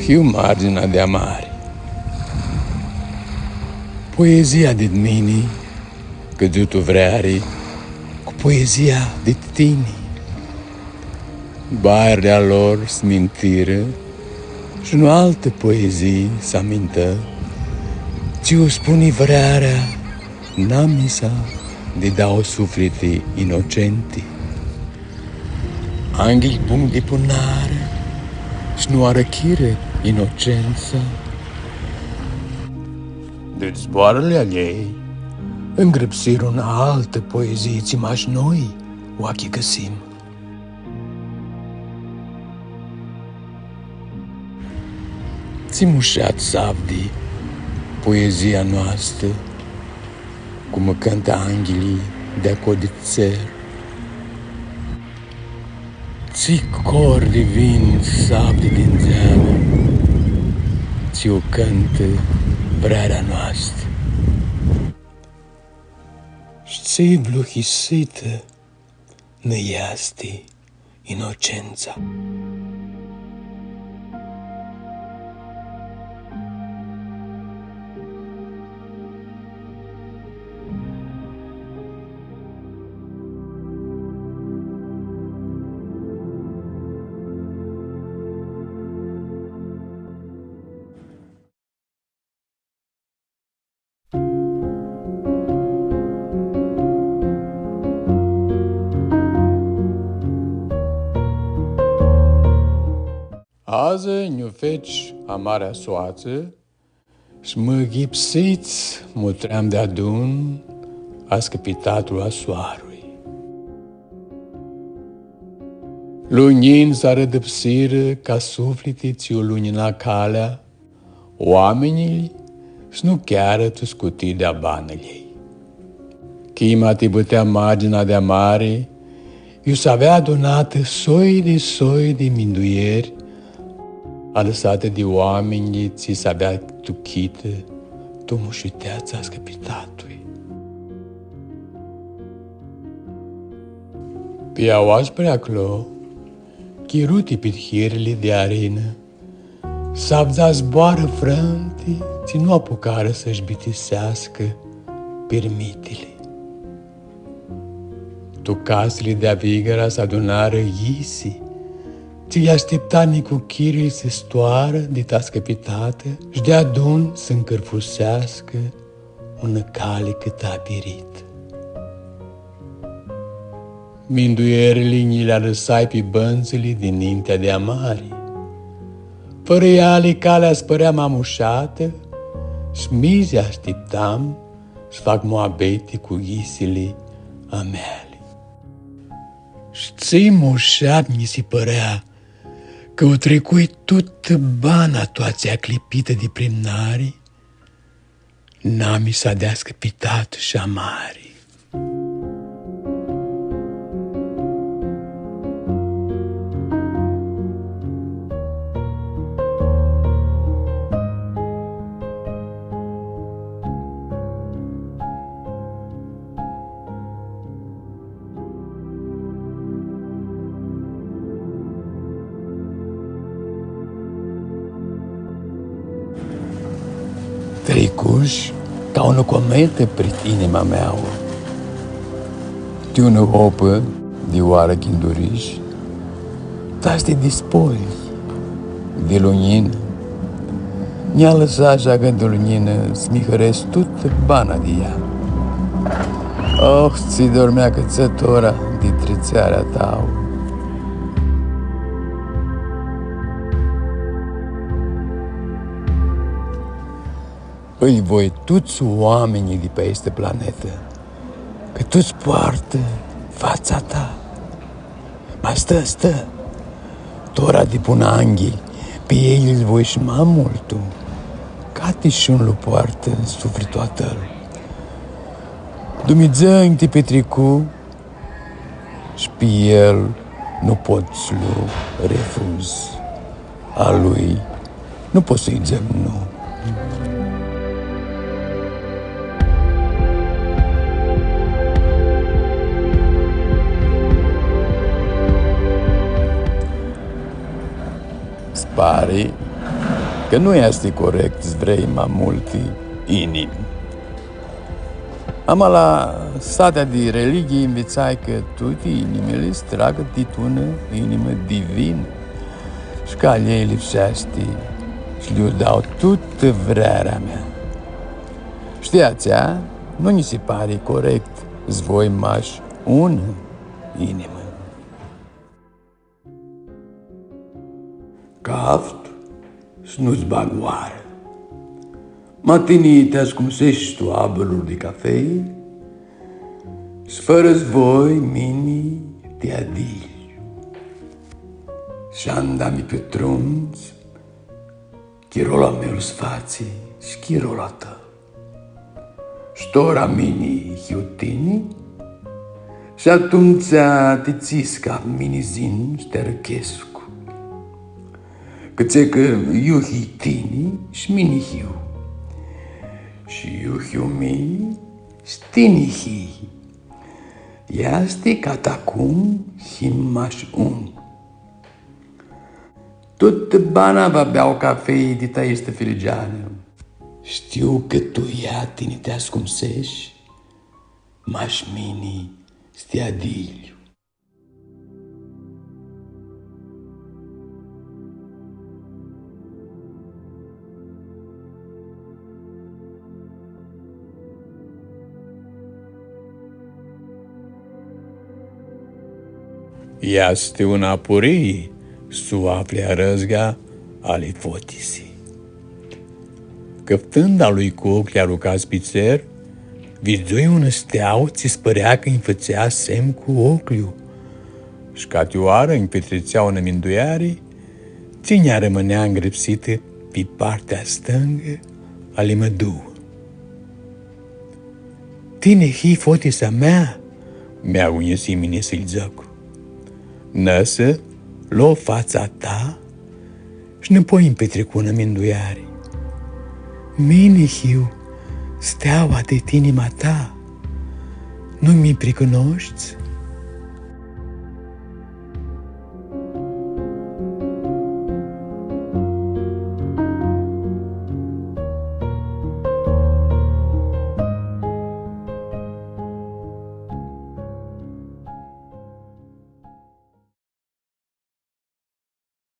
Fiu marginea de amare. Poezia de mine, căzuto vreari, cu poezia de tine. Barea lor smintiră și nu altă poezie s-amintă, ci o spune vrearea n-amisa de dau suflete inocente. Anghel punct de punare și nu arăchire inocența. De zboarele alei îngrăpsir una altă poezie, ți maș noi oachii găsim. Ți mușat savdi poezia noastră, cum cântă anghelii de-aco de țăr. Ți cor de vin savdi din zeamă, ți o cântă vrearea noastră. Și ți-i vluhisită năiasti inocența. Azi ne-o feci amarea soață și mă ghipsiți mutream de adun a scăpitatul a soarului. Lunin s-a rădăpsiră ca suflete ți-o lunina calea, oamenii și nu chiar tu scutii de-a banălei. Chima te bătea marginea de amare, eu s-avea adunată soi de minduieri, alăsată de oameni, ți s-avea tuchită, tu mușuteața scăpitatului. Pe auași preaclo, chiruti pithirile de arenă, s-avea zboară frânte, ți nu apucară să-și bitisească permitele. Tu casele de-a vigăra s-adunară isi, ți-i aștepta nicu chirii să stoară de ta scăpitată și de adun să încărfusească una cale cât a pirit. Minduierile ni le-a lăsai pe bănțele din mintea de amare. Fără ea calea spărea mamușată și mizi așteptam să fac moabete cu ghisile a mele. Și ți-i mușat mi se părea că o trecui tot bana toația clipită de prin nari, n-ami s-a dea scăpitat și amari. Trecuși ca o cometă prit inima mea, de una hopă de oară chinduriș, taste dispoli de lunină, ne-a lăsat jaga de lunină smihăresc tot bana de ea. Oh, ți dormea cățătora de trițarea ta. Îi voi toți oamenii de pe aceste planetă, că toți poartă fața ta. Mai stă, tora de pun angheli, pe ei îl voi și mai multul, cate și un lu poartă sufletul tău. Dumnezeu te petrecu și pe el nu poți lu refuz, a lui nu poți să-i zăm nu. Pare că nu este corect să vrei mai multe inimi. Ama la satea de religie învețai că toate inimile se tragă de tună inimă divină și că al ei lipsește și le-o dau toată vrerea mea. Și de aceea nu mi se pare corect să voi mași ună inimă. Caft și nu-ți bag oară. Matinii te ascunsești tu abeluri de cafei și fără-ți voi mini te adili. Și andami pe trunți, chirola meu sfații și chirola ta. Stora mini hiutini și atunci te țisca mini zin și te răchescu. Că-ți că iu hitini și mini hiu. Și iu hiu mini stini hi. Este catacum și maș un. Tot bana va beau cafei de ta este filigiană. Știu că tu ea tine te ascunsești, maș mini stia diliu. Este un apurii suaflea răzga ale fotisii. Căptând a lui cu ochii aruncați pe țăr, vizui un steau ți spărea că înfățea semn cu ochiul și ca teoară împetrețea o năminduiare, ținea rămânea îngrepsită pe partea stângă ale mădouă. Tine hi fotisa mea, mi-a unisi mine să-i zăcu. Năsă, lua fața ta și ne-poi împetrecu năminduiare. Mine hiu, steaua de inima ta, nu mi pricunoști?